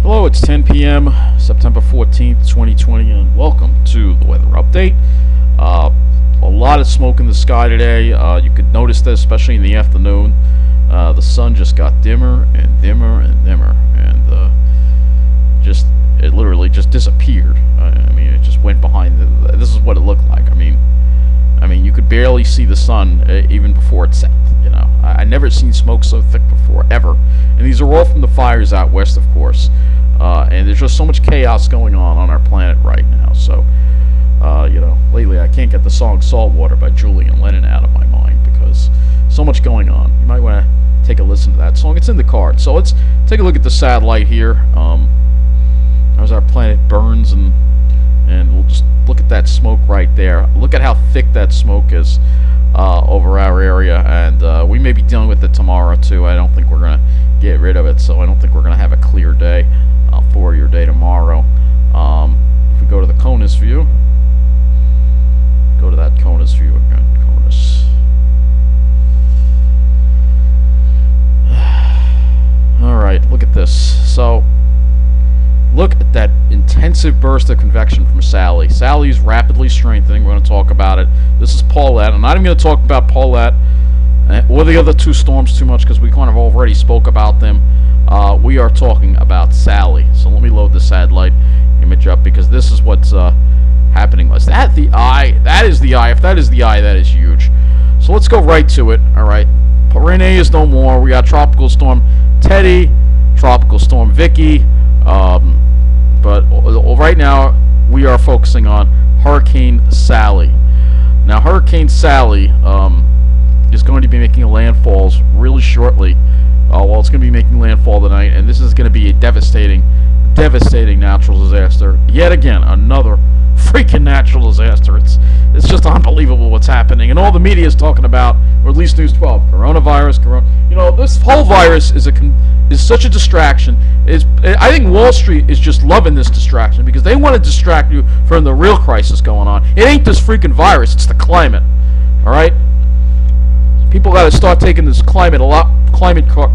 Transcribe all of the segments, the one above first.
Hello, it's 10 p.m. September 14th, 2020, and welcome to the weather update. A lot of smoke in the sky today. You could notice that, especially in the afternoon. The sun just got dimmer and dimmer and dimmer, and it literally just disappeared. I mean, it just went behind. This is what it looked like. I mean, you could barely see the sun even before it set. You know, I never seen smoke so thick before, ever. And these are all from the fires out west, of course. And there's just so much chaos going on our planet right now. So, you know, lately I can't get the song "Saltwater" by Julian Lennon out of my mind because so much going on. You might want to take a listen to that song. It's in the card. So let's take a look at the satellite here. As our planet burns, and we'll just look at that smoke right there. Look at how thick that smoke is over our area, and we may be dealing with it tomorrow too. I don't think we're going to get rid of it, so I don't think we're going to have a clear day for your day tomorrow. If we go to the CONUS view, go to that CONUS view again. CONUS. Alright, look at this. So, look at that intensive burst of convection from Sally. Sally's rapidly strengthening. We're going to talk about it. This is Paulette. I'm not even going to talk about Paulette or the other two storms too much because we kind of already spoke about them. We are talking about Sally. So let me load the satellite image up because this is what's happening. Is that the eye? That is the eye. If that is the eye, that is huge. So let's go right to it. All right. Renee is no more. We got Tropical Storm Teddy, Tropical Storm Vicky. But right now we are focusing on Hurricane Sally. Now Hurricane Sally is going to be making landfalls really shortly. Well, it's going to be making landfall tonight, and this is going to be a devastating natural disaster. Yet again, another freaking natural disaster. It's just unbelievable what's happening, and all the media is talking about, or at least News 12, coronavirus. You know, this whole virus is such a distraction. I think Wall Street is just loving this distraction because they want to distract you from the real crisis going on. It ain't this freaking virus; it's the climate. All right, people got to start taking this climate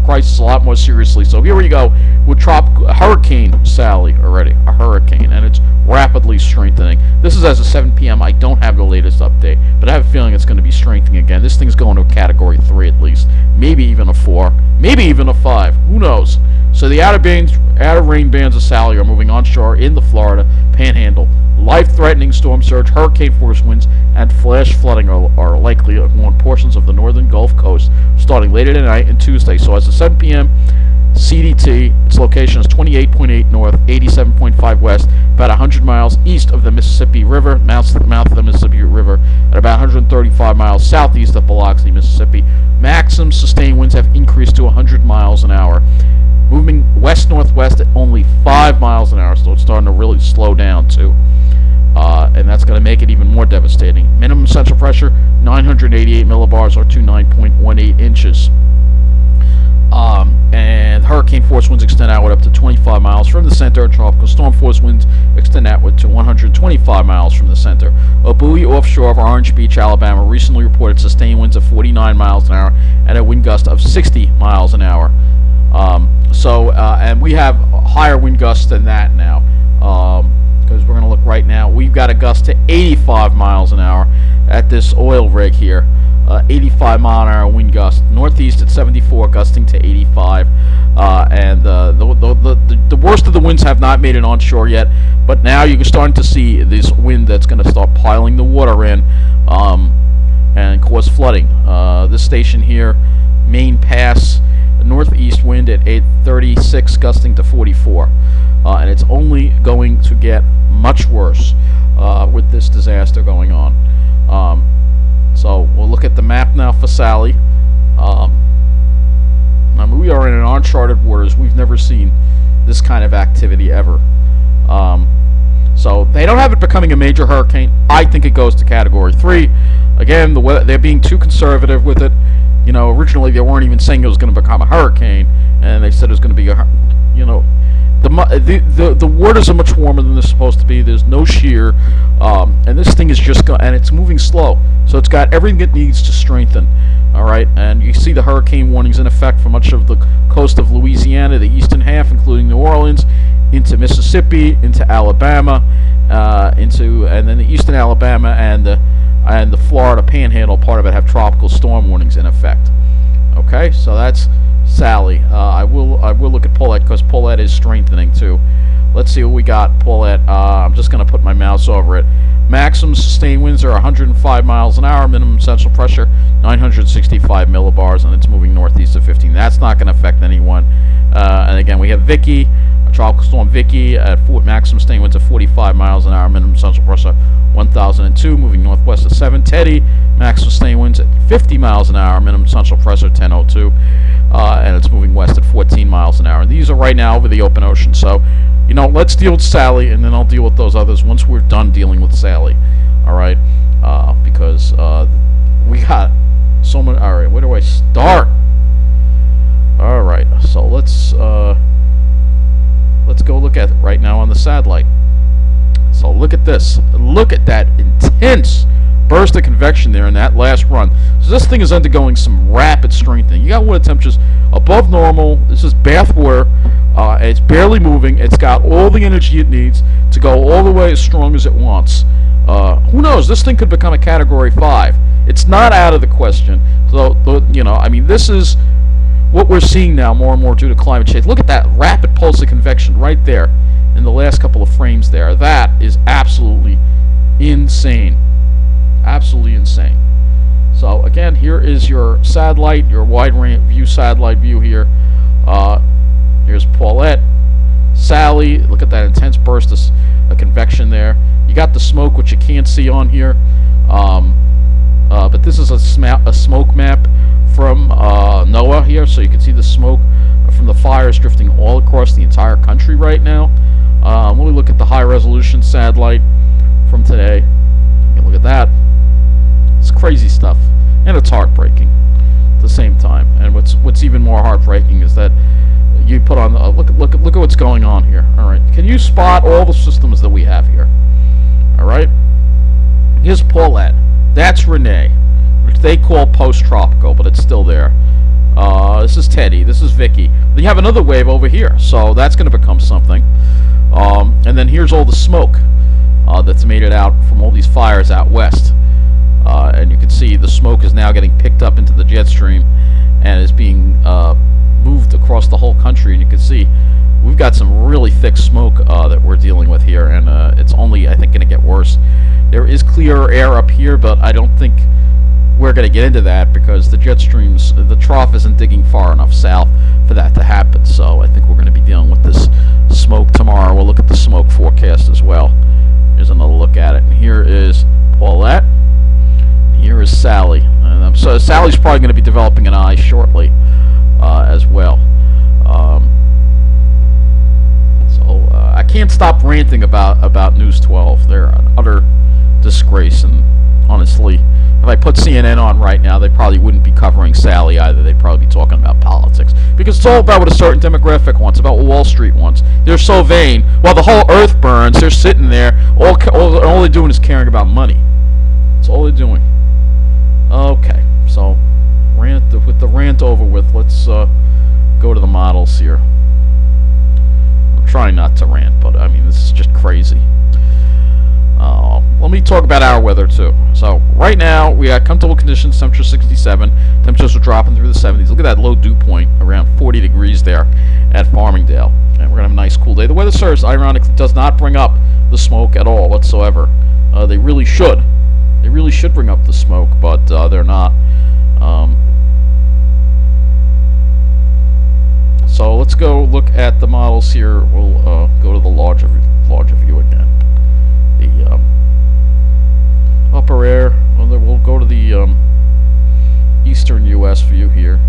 crisis a lot more seriously. So here we go with Hurricane Sally already, a hurricane, and it's rapidly strengthening. This is as of 7 p.m. I don't have the latest update, but I have a feeling it's going to be strengthening again. This thing's going to a Category 3 at least, maybe even a 4, maybe even a 5. Who knows? So the outer rain bands of Sally are moving onshore in the Florida Panhandle. Life-threatening storm surge, hurricane-force winds, and flash flooding are likely along portions of the northern Gulf Coast starting later tonight and Tuesday. So as of 7 p.m. CDT, its location is 28.8 north, 87.5 west, about 100 miles east of the Mississippi River, mouth of the Mississippi River, at about 135 miles southeast of Biloxi, Mississippi. Maximum sustained winds have increased to 100 miles an hour, moving west-northwest at only 5 miles an hour, so it's starting to really slow down too. And that's going to make it even more devastating. Minimum central pressure, 988 millibars, or 29.18 inches. And hurricane force winds extend outward up to 25 miles from the center. Tropical storm force winds extend outward to 125 miles from the center. A buoy offshore of Orange Beach, Alabama, recently reported sustained winds of 49 miles an hour and a wind gust of 60 miles an hour. And we have higher wind gusts than that now. Because we're going to look right now. We've got a gust to 85 miles an hour at this oil rig here. 85 mile an hour wind gust. Northeast at 74, gusting to 85. The worst of the winds have not made it onshore yet, but now you're starting to see this wind that's going to start piling the water in and cause flooding. This station here, Main Pass, northeast wind at 836, gusting to 44. And it's only going to get much worse with this disaster going on. So we'll look at the map now for Sally. We are in uncharted waters. We've never seen this kind of activity ever. So they don't have it becoming a major hurricane. I think it goes to Category 3. Again, they're being too conservative with it. You know, originally they weren't even saying it was going to become a hurricane, and they said it was going to be a, you know, the waters are much warmer than they're supposed to be. There's no shear, and this thing is just and it's moving slow, so it's got everything it needs to strengthen. All right, and you see the hurricane warnings in effect for much of the coast of Louisiana, the eastern half, including New Orleans, into Mississippi, into Alabama, and then the eastern Alabama and the Florida Panhandle part of it have tropical storm warnings in effect. Okay, so that's Sally. I will look at Paulette because Paulette is strengthening too. Let's see what we got, Paulette. I'm just going to put my mouse over it. Maximum sustained winds are 105 miles an hour. Minimum central pressure 965 millibars, and it's moving northeast of 15. That's not going to affect anyone. And again, we have Vicky, tropical storm Vicky at maximum sustained winds of 45 miles an hour. Minimum central pressure 1002, moving northwest of 7. Teddy, maximum sustained winds at 50 miles an hour. Minimum central pressure 1002, and it's moving west at 14 miles an hour. And these are right now over the open ocean. So, you know, let's deal with Sally, and then I'll deal with those others once we're done dealing with Sally. All right, because we got so many. All right, where do I start? All right, so let's go look at it right now on the satellite. So look at this. Look at that intense burst of convection there in that last run. So this thing is undergoing some rapid strengthening. You got water temperatures above normal. This is bath water. It's barely moving. It's got all the energy it needs to go all the way as strong as it wants. Who knows? This thing could become a Category 5. It's not out of the question. So, you know, I mean, this is what we're seeing now more and more due to climate change. Look at that rapid pulse of convection right there in the last couple of frames there. That is absolutely insane. Absolutely insane. So again, here is your satellite, your wide range view satellite view here. Here's Paulette, Sally. Look at that intense burst of convection there. You got the smoke, which you can't see on here, but this is a smoke map from NOAA here, so you can see the smoke from the fires drifting all across the entire country right now. When we look at the high-resolution satellite from today, you can look at that. It's crazy stuff, and it's heartbreaking at the same time. And what's even more heartbreaking is that you put on look at what's going on here. All right, can you spot all the systems that we have here? All right, here's Paulette. That's Renee, which they call post-tropical, but it's still there. This is Teddy. This is Vicky. Then you have another wave over here, so that's going to become something. And then here's all the smoke that's made it out from all these fires out west. And you can see the smoke is now getting picked up into the jet stream and is being moved across the whole country. And you can see we've got some really thick smoke that we're dealing with here, and it's only, I think, going to get worse. There is clearer air up here, but I don't think we're going to get into that because the jet streams, the trough isn't digging far enough south for that to happen. So I think we're going to be dealing with this smoke tomorrow. We'll look at the smoke forecast as well. Here's another look at it. And here is Paulette. Here is Sally. And so Sally's probably going to be developing an eye shortly as well. I can't stop ranting about News 12. They're an utter disgrace, and honestly, if I put CNN on right now, they probably wouldn't be covering Sally either. They'd probably be talking about politics, because it's all about what a certain demographic wants, about what Wall Street wants. They're so vain. While the whole earth burns, they're sitting there, all they're doing is caring about money. That's all they're doing. Okay, so with the rant over with, let's go to the models here. I'm trying not to rant, but I mean, this is just crazy. Let me talk about our weather too. So right now we got comfortable conditions, temperature 67. Temperatures are dropping through the 70s. Look at that low dew point around 40 degrees there at Farmingdale. And we're gonna have a nice cool day. The weather service, ironically, does not bring up the smoke at all whatsoever. They really should. They really should bring up the smoke, but they're not. So let's go look at the models here. We'll go to the larger view again. The upper air. Well, we'll go to the eastern U.S. view here.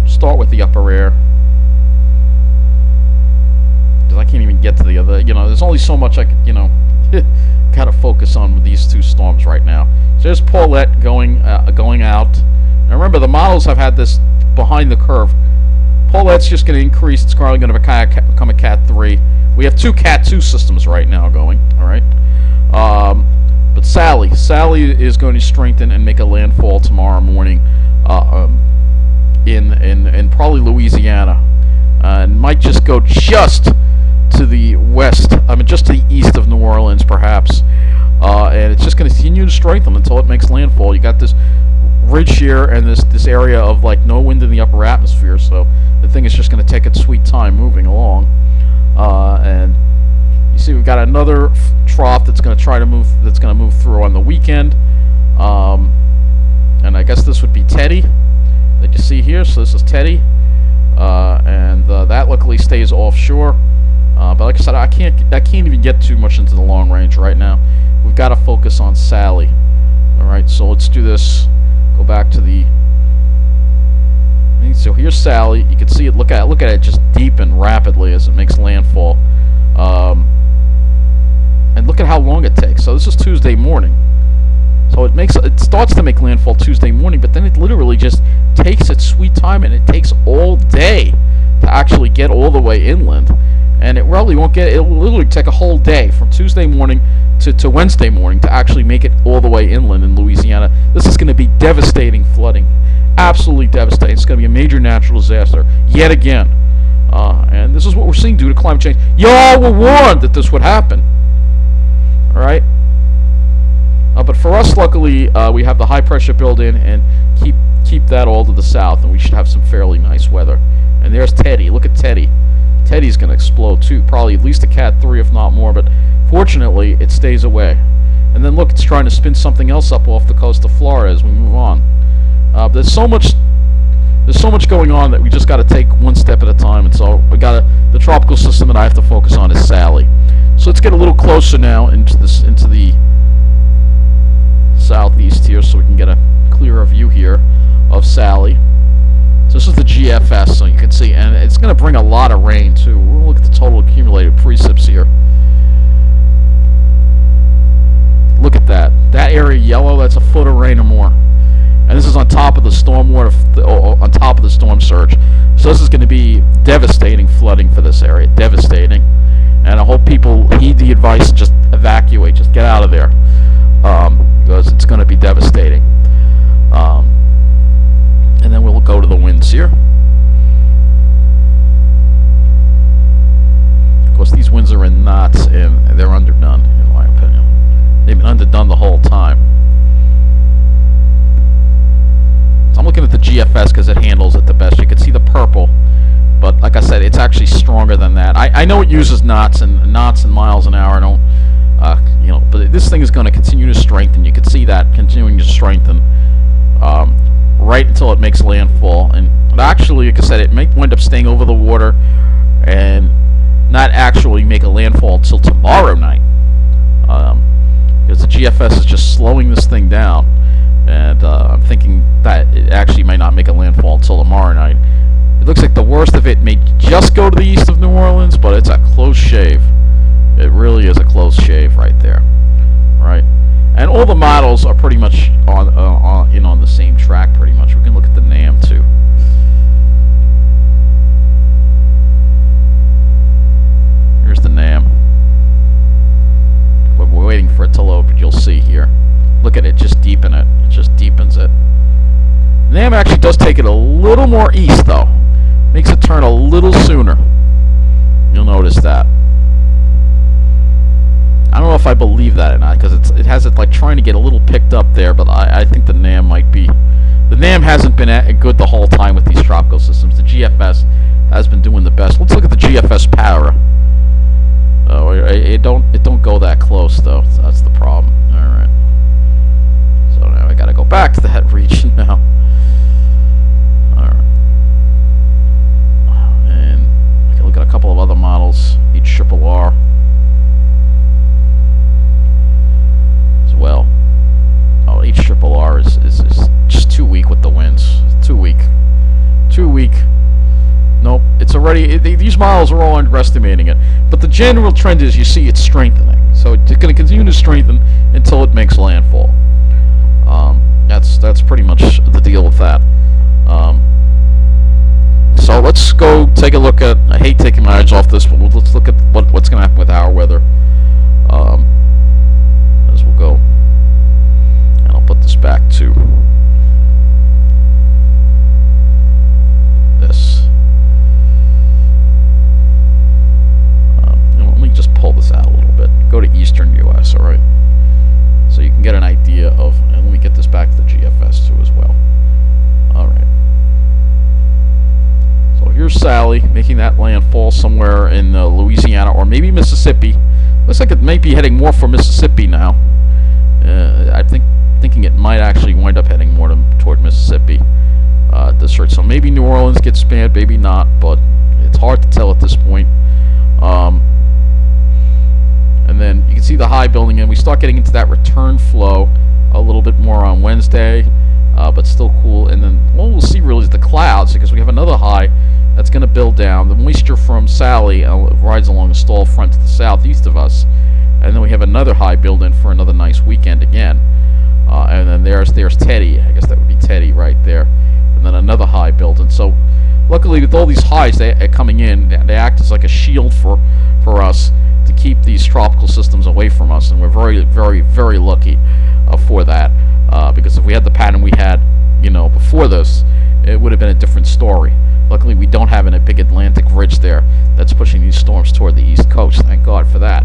Start with the upper air, because I can't even get to the other. You know, there's only so much I could. You know, gotta focus on with these two storms right now. So there's Paulette going out. Now remember, the models have had this behind the curve. Paulette's just going to increase. It's probably going to become a Cat 3. We have two Cat 2 systems right now going. All right. But Sally is going to strengthen and make a landfall tomorrow morning in probably Louisiana, and might just go just to the west. I mean, just to the east of New Orleans, perhaps. And it's just going to continue to strengthen until it makes landfall. You got this ridge shear and this area of like no wind in the upper atmosphere, so the thing is just going to take its sweet time moving along. And you see, we've got another trough that's going to try to move. That's going to move through on the weekend. And I guess this would be Teddy that you see here. So this is Teddy, and that luckily stays offshore. But like I said, I can't even get too much into the long range right now. We've got to focus on Sally. All right, so let's do this. Go back to the. So here's Sally. You can see it. Look at it just deepen rapidly as it makes landfall. And look at how long it takes. So this is Tuesday morning. So it starts to make landfall Tuesday morning, but then it literally just takes its sweet time, and it takes all day to actually get all the way inland. And it really won't get. It'll literally take a whole day from Tuesday morning to Wednesday morning to actually make it all the way inland in Louisiana. This is going to be devastating flooding, absolutely devastating. It's going to be a major natural disaster yet again. And this is what we're seeing due to climate change. Y'all were warned that this would happen. All right. But for us, luckily, we have the high pressure built-in and keep that all to the south, and we should have some fairly nice weather. And there's Teddy. Look at Teddy. Teddy's going to explode too, probably at least a Cat 3, if not more. But fortunately, it stays away. And then look, it's trying to spin something else up off the coast of Florida as we move on. There's so much going on that we just got to take one step at a time. And so the tropical system that I have to focus on is Sally. So let's get a little closer now into the southeast here, so we can get a clearer view here of Sally. So this is the GFS, so you can see, and it's going to bring a lot of rain too. We'll look at the total accumulated precipits here. Look at that. That area yellow, that's a foot of rain or more. And this is on top of the stormwater, on top of the storm surge. So this is going to be devastating flooding for this area, devastating. And I hope people heed the advice, just evacuate, just get out of there, because it's going to be devastating. And then we'll go to the winds here. Of course, these winds are in knots, and they're underdone, in my opinion. They've been underdone the whole time. So I'm looking at the GFS because it handles it the best. You can see the purple, but like I said, it's actually stronger than that. I know it uses knots and miles an hour. I don't, but this thing is going to continue to strengthen. You can see that continuing to strengthen right until it makes landfall. And actually, like I said, it may wind up staying over the water and not actually make a landfall until tomorrow night, because the GFS is just slowing this thing down. And I'm thinking that it actually may not make a landfall until tomorrow night. It looks like the worst of it may just go to the east of New Orleans, but it's a close shave. It really is a close shave right there, right? And all the models are pretty much on the same track, pretty much. We can look at the NAM too. Here's the NAM. We're waiting for it to load, but you'll see here. Look at it, just deepen it. It just deepens it. NAM actually does take it a little more east, though. Makes it turn a little sooner. You'll notice that. I don't know if I believe that or not, because it has it like trying to get a little picked up there, but I think the NAM might be. The NAM hasn't been good the whole time with these tropical systems. The GFS has been doing the best. Let's look at the GFS para. Oh, it don't go that close though. So that's the problem. All right. So now I got to go back to that region now. All right. And I can look at a couple of other models. HRRR. Well, oh, HRRR is just too weak with the winds. Too weak. Nope, it's already. These models are all underestimating it. But the general trend is, you see, it's strengthening. So it's going to continue to strengthen until it makes landfall. That's pretty much the deal with that. So let's go take a look at. I hate taking my eyes off this, but let's look at what's going to happen with our weather. As we'll go. Put this back to this. go to eastern U.S., all right? So you can get an idea of, and let me get this back to the GFS too as well. All right. So here's Sally making that landfall somewhere in Louisiana or maybe Mississippi. Looks like it might be heading more for Mississippi now. Thinking it might actually wind up heading more toward Mississippi. So maybe New Orleans gets spanned, maybe not, but it's hard to tell at this point. And then you can see the high building in. We start getting into that return flow a little bit more on Wednesday, but still cool. And then what we'll see really is the clouds, because we have another high that's going to build down. The moisture from Sally rides along the stall front to the southeast of us. And then we have another high build in for another nice weekend again. And then there's Teddy. I guess that would be Teddy right there. And then another high build in. So luckily with all these highs coming in, they act as like a shield for us to keep these tropical systems away from us. And we're very, very, very lucky for that. Because if we had the pattern we had, before this, it would have been a different story. Luckily, we don't have a big Atlantic ridge there that's pushing these storms toward the east coast. Thank God for that.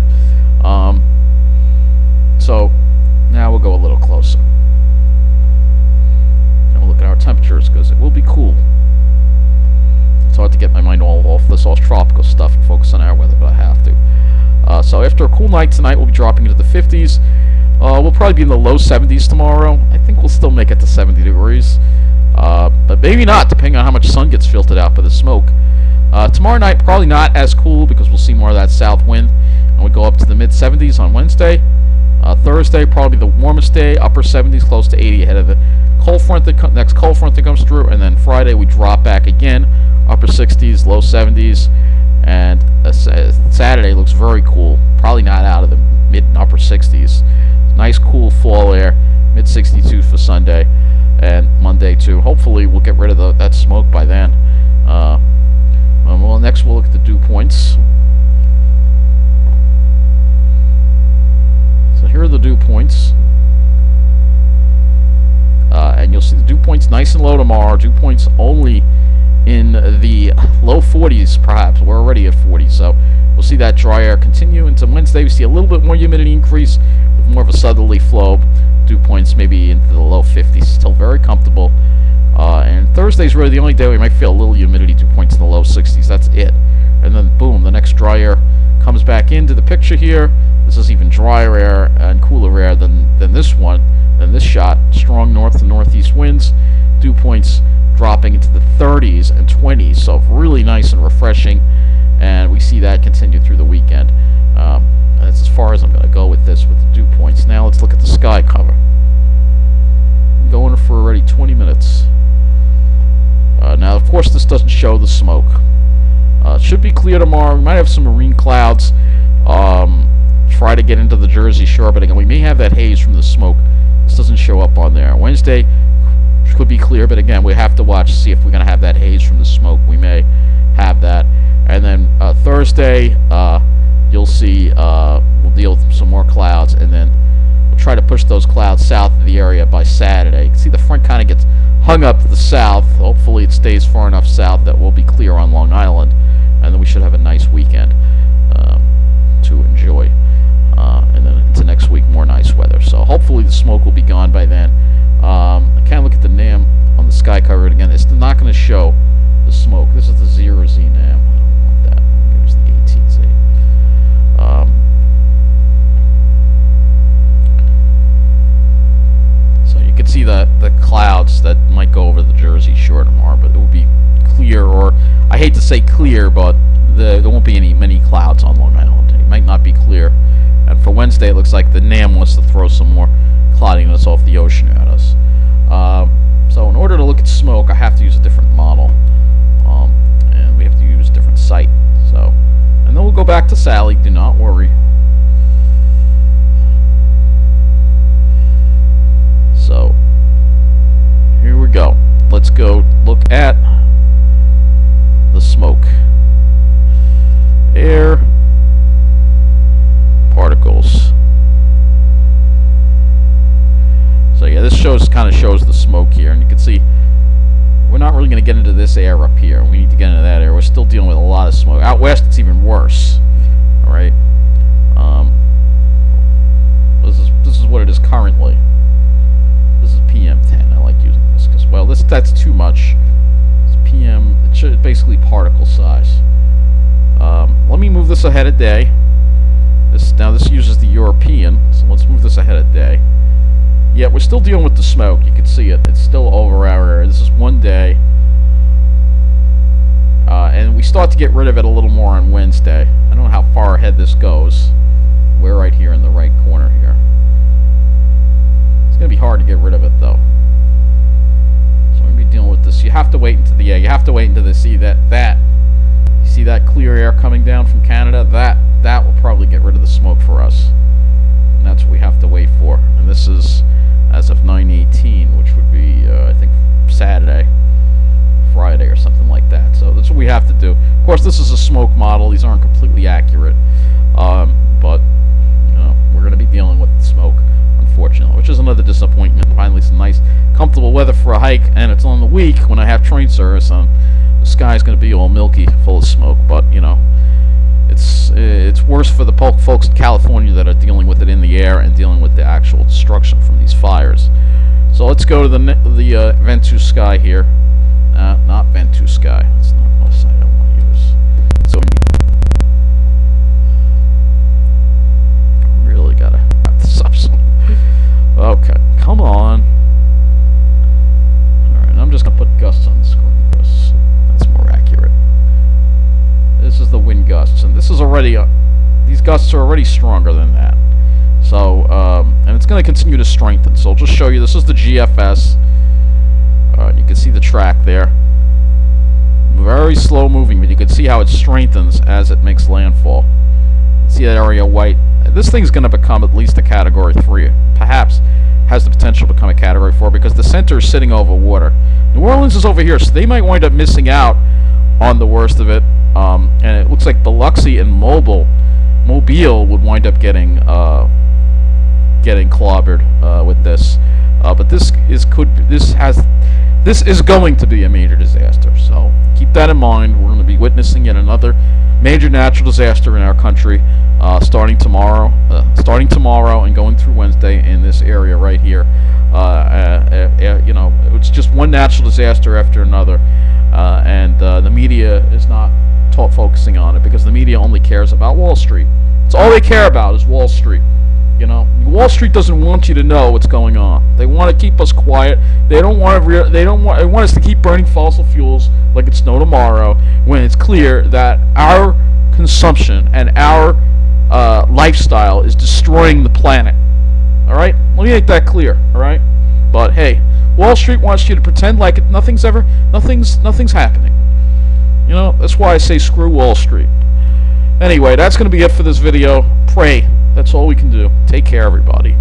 So now we'll go a little closer. And we'll look at our temperatures because it will be cool. It's hard to get my mind all off this all tropical stuff and focus on our weather, but I have to. So after a cool night tonight, we'll be dropping into the 50s. We'll probably be in the low 70s tomorrow. I think we'll still make it to 70 degrees. But maybe not, depending on how much sun gets filtered out by the smoke. Tomorrow night, probably not as cool because we'll see more of that south wind. And we go up to the mid-70s on Wednesday. Thursday, probably the warmest day, upper 70s, close to 80 ahead of the cold front next cold front that comes through. And then Friday, we drop back again, upper 60s, low 70s. And Saturday looks very cool. Probably not out of the mid and upper 60s. Nice, cool fall air, mid 62 for Sunday and Monday too. Hopefully, we'll get rid of that smoke by then. Well, next we'll look at the dew points. So here are the dew points. And you'll see the dew points nice and low tomorrow. Dew points only in the low 40s, perhaps. We're already at 40, so we'll see that dry air continue into Wednesday. We see a little bit more humidity increase with more of a southerly flow. Dew points maybe into the low 50s, still very comfortable. And Thursday's really the only day we might feel a little humidity, dew points in the low 60s. That's it. And then boom, the next dry air comes back into the picture here. This is even drier air and cooler air than this one, than this shot. Strong north to northeast winds. Dew points dropping into the 30s and 20s, so really nice and refreshing. And we see that continue through the weekend. That's as far as I'm going to go with this, with the dew points. Now let's look at the sky cover. I'm going for already 20 minutes. Now, of course, this doesn't show the smoke. It should be clear tomorrow. We might have some marine clouds try to get into the Jersey Shore, but again, we may have that haze from the smoke. This doesn't show up on there. Wednesday could be clear, but again, we have to watch to see if we're going to have that haze from the smoke. We may have that. And then Thursday, you'll see we'll deal with some more clouds, and then we'll try to push those clouds south of the area by Saturday. You can see the front kind of gets hung up to the south. Hopefully it stays far enough south that we'll be clear on Long Island, and then we should have a nice weekend to enjoy. And then into next week, more nice weather. So hopefully the smoke will be gone by then. I can't look at the NAM on the sky cover again. It's not going to show the smoke. This is the 0Z NAM. I don't want that. Here's the 18Z. So you can see the clouds that might go over the Jersey Shore tomorrow, but it will be clear, or I hate to say clear, but there won't be many clouds on Long Island. It might not be clear. And for Wednesday, it looks like the NAM wants to throw some more cloudiness off the ocean at us. So in order to look at smoke, I have to use a different model, and we have to use a different site. So, and then we'll go back to Sally. Do not worry. So here we go. Let's go look at the smoke. Air, particles. So yeah, this kind of shows the smoke here, and you can see we're not really going to get into this air up here. We need to get into that air. We're still dealing with a lot of smoke. Out west, it's even worse. All right. basically particle size. Let me move this ahead a day. Now this uses the European, so let's move this ahead a day. Yeah, we're still dealing with the smoke. You can see it. It's still over our area. This is 1 day. And we start to get rid of it a little more on Wednesday. I don't know how far ahead this goes. We're right here in the right corner here. It's going to be hard to get rid of it, though. So I'm going to be dealing with this. You have to wait until you have to wait until they see that you see that clear air coming down from Canada. That will probably get rid of the smoke for us. And that's what we have to wait for. And this is as of 9/18, which would be, I think, Saturday, Friday, or something like that. So that's what we have to do. Of course, this is a smoke model. These aren't completely accurate. But, you know, we're going to be dealing with the smoke, unfortunately, which is another disappointment. Finally, some nice, comfortable weather for a hike, and it's on the week when I have train service, and the sky's going to be all milky, full of smoke. But, you know, it's worse for the folks in California that are dealing with it in the air and dealing with the actual destruction from these fires. So let's go to the Ventus sky here. Not Ventus sky. That's not the site I want to use. So really gotta have this up soon. Okay, come on. All right, I'm just gonna put gusts on the screen because that's more accurate. This is the wind gusts, and this is already these gusts are already stronger than that. So and it's going to continue to strengthen. So I'll just show you. This is the GFS. You can see the track there. Very slow moving, but you can see how it strengthens as it makes landfall. See that area white? This thing's going to become at least a Category 3. Perhaps has the potential to become a Category 4 because the center is sitting over water. New Orleans is over here, so they might wind up missing out on the worst of it. And it looks like Biloxi and Mobile would wind up getting clobbered with this. But this is going to be a major disaster. So keep that in mind. We're going to be witnessing yet another major natural disaster in our country, starting tomorrow and going through Wednesday in this area right here. You know, it's just one natural disaster after another, and the media is not focusing on it because the media only cares about Wall Street. It's all they care about is Wall Street. You know, Wall Street doesn't want you to know what's going on. They want to keep us quiet. They want us to keep burning fossil fuels like it's no tomorrow, when it's clear that our consumption and our lifestyle is destroying the planet. All right, let me make that clear. All right, but hey, Wall Street wants you to pretend like nothing's happening. You know, that's why I say screw Wall Street. Anyway, that's going to be it for this video. Pray. That's all we can do. Take care, everybody.